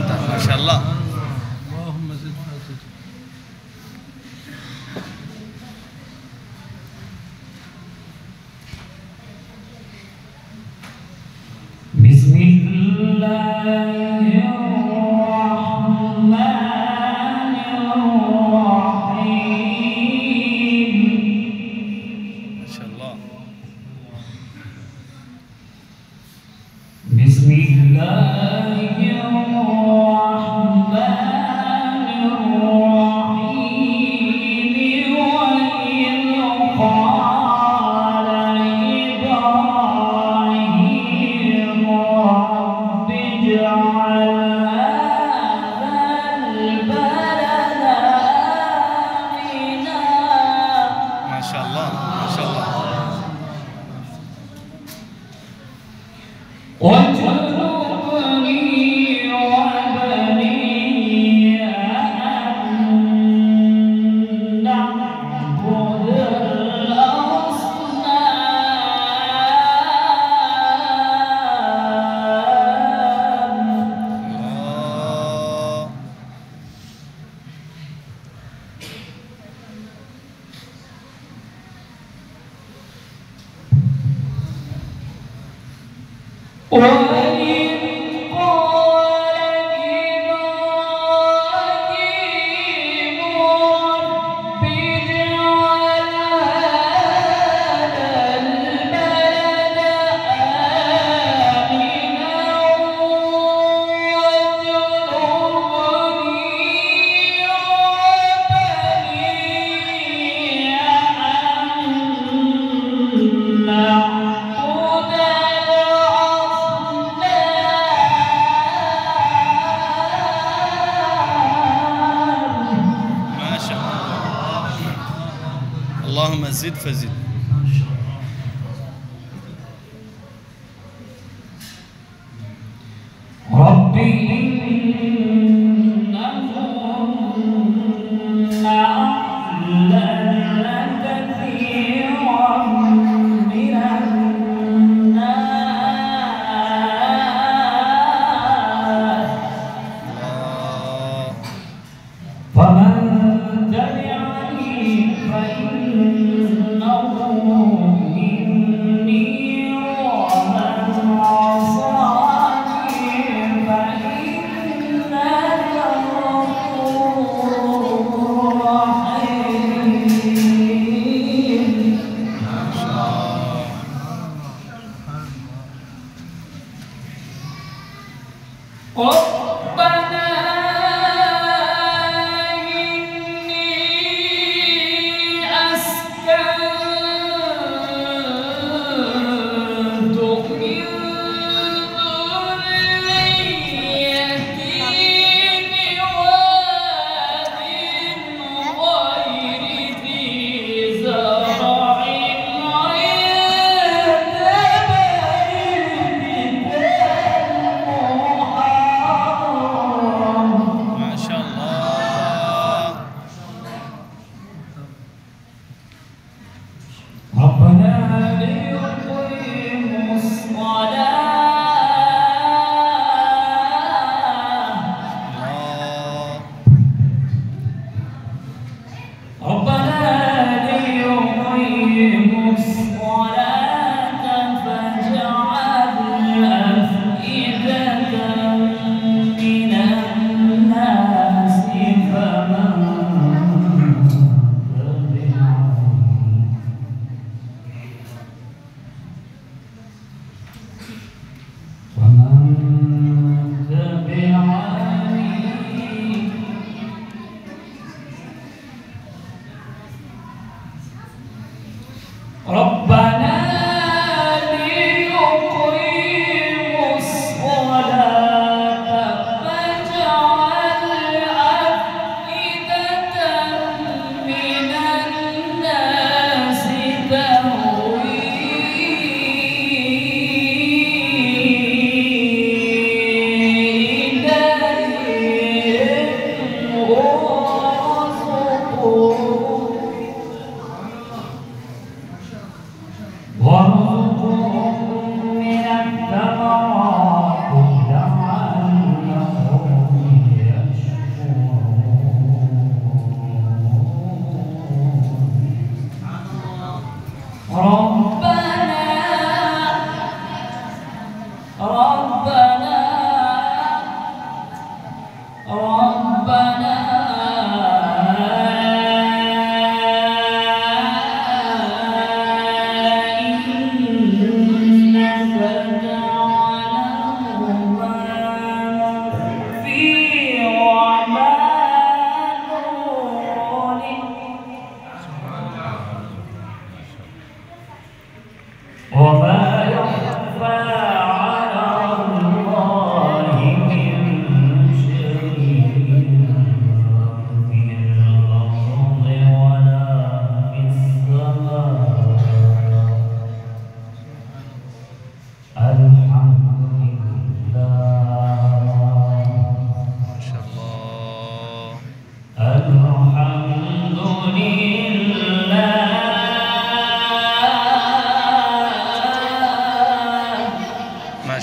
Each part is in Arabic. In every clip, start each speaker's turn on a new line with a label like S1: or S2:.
S1: ما شاء الله.
S2: اللهم زد فازد.
S3: بسم الله الرحمن الرحيم.
S1: ما شاء الله.
S3: بسم الله الرحمن الرحيم. وإذ قال إبراهيم رب اجعل هذا البلد آمنا.
S1: ما شاء الله. ما شاء الله.
S3: واجنبني وبني أن نعبد الأصنام. وإذ قال إبراهيم رب اجعل هذا البلد آمنا واجنبني وبني أن نعبد
S1: ما شاء الله. اللهم زد فزد.
S3: رب إنهن أضللن كثيرا من الناس فمن تبعني فإنه مني ومن عصاني فإنك غفور رحيم. ربنا إني أسكنت من ذريتي بواد غير ذي زرع عند بيتك المحرم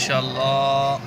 S1: شاء الله.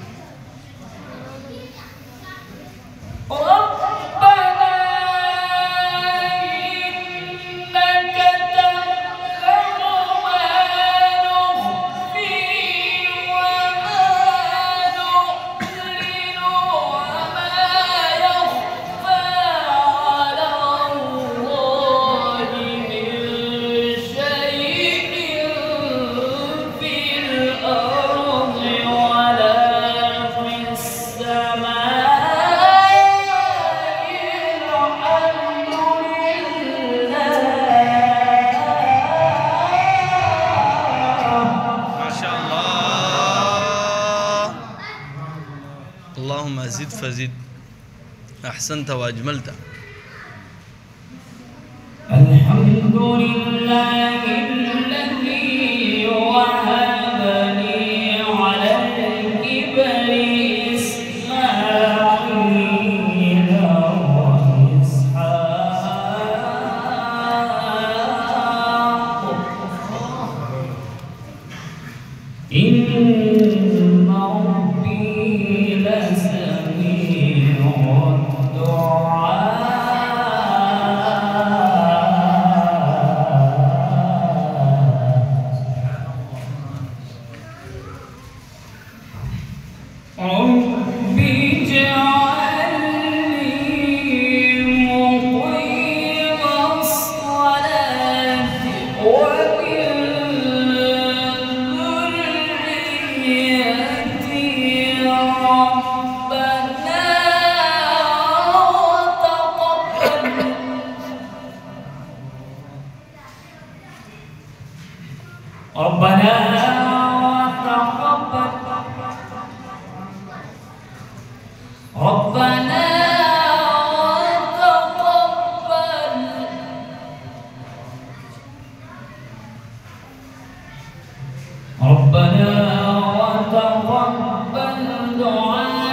S1: اللهم زد فزد. أحسنت وأجملت.
S3: الحمد لله الذي وهب لي على الكبر إسماعيل وإسحاق إن ربي لسميع الدعاء. ربي اجعلني مقيم الصلاة ومن ذريتي ربنا وتقبل ربنا وتقبل ربنا وتقبل دعائي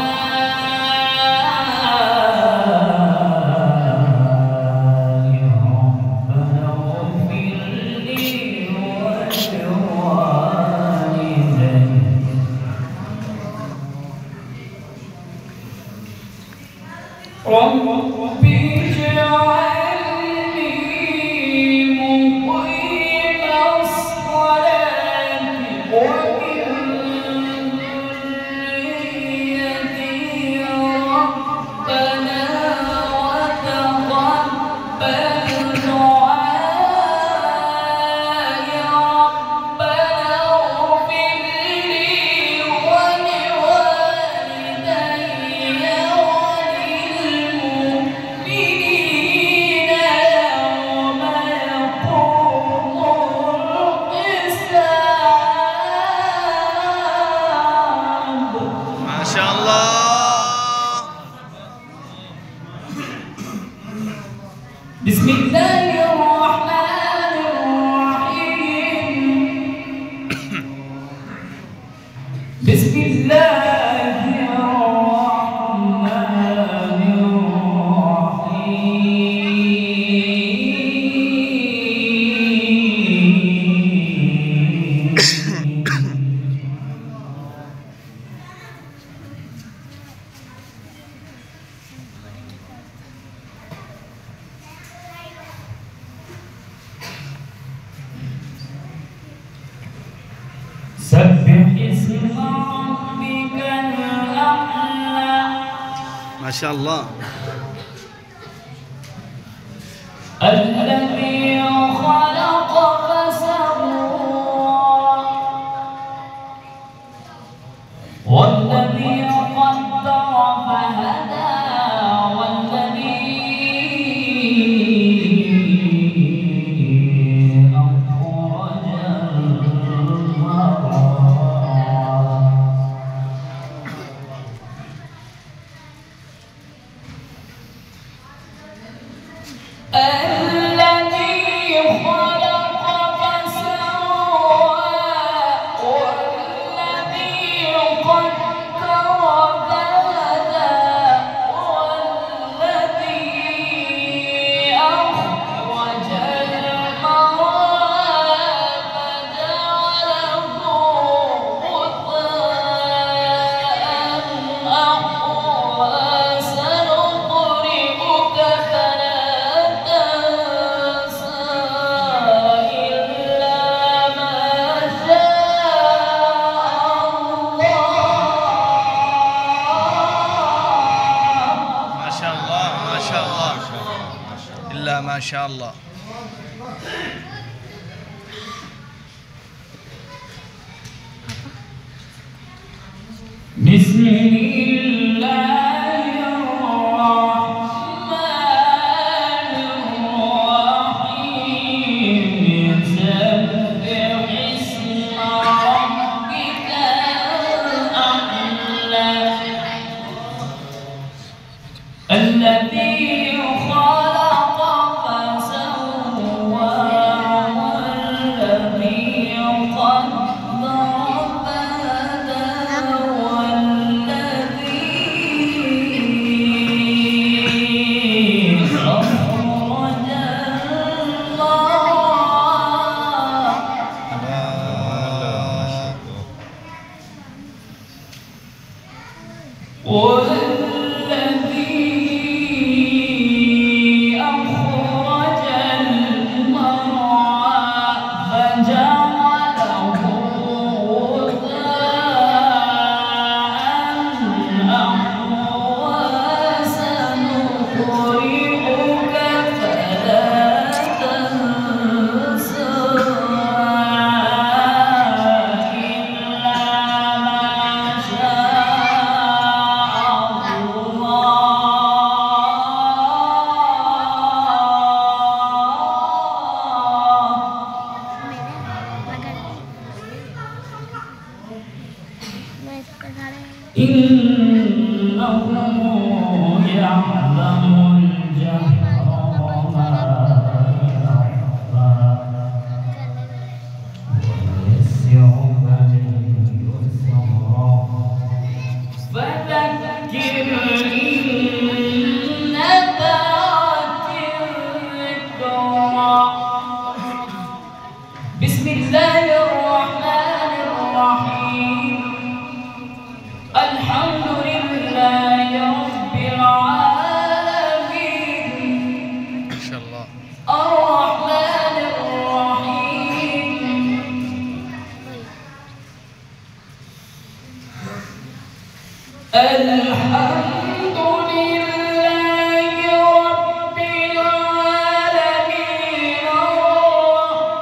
S3: ربنا اغفر لي ولوالدي. ربي اجعلني مقيم الصلاة ومن ذريتي ربنا وتقبل دعائي ربنا اغفر لي ولوالدي وللمؤمنين يوم يقوم الحساب.
S1: ما شاء الله.
S3: بسم الله الرحمن الرحيم. بسم الله الرحمن سبح اسم ربك الأعلى.
S1: ما شاء الله.
S3: الذي خلق فسوى والذي قدر فهدى والذي أخرج المرعى الذي خلق
S1: ما شاء الله.
S3: بسم الله الرحمن الرحيم سبح اسم ربك الأعلى الذي خلق فسوى والذي قدر فهدى والذي أخرج والذي أخرج المرعى فجعله غثاء أحوى سنقرئك فلا تنسى إلا ما شاء إنه يعلم الجهر وما يخفى ويسرك لليسرى فذكر إن نفعت الذكرى بسم الله الرحمن الرحيم الحمد لله رب العالمين
S1: ما شاء الله.
S3: الرحمن الرحيم الحمد لله رب العالمين الرحمن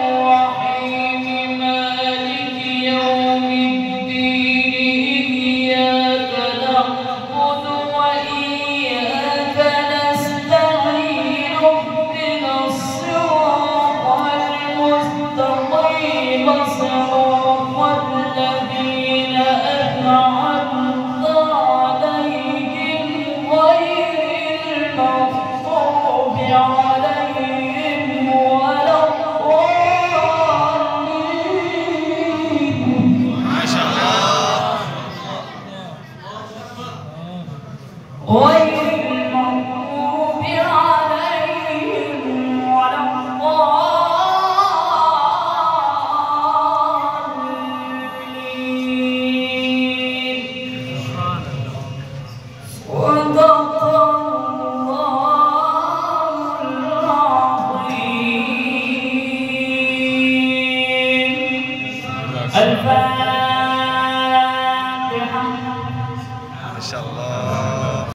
S3: الرحيم مالك يوم الدين إياك نعبد وإياك نستعين اهدنا الصراط المستقيم صراط الذين أنعمت عليهم غير المغضوب عليهم ولا الضالين
S1: ما شاء الله.
S3: غير المغضوب عليهم ولا الضالين صدق الله العظيم. الفاتحة.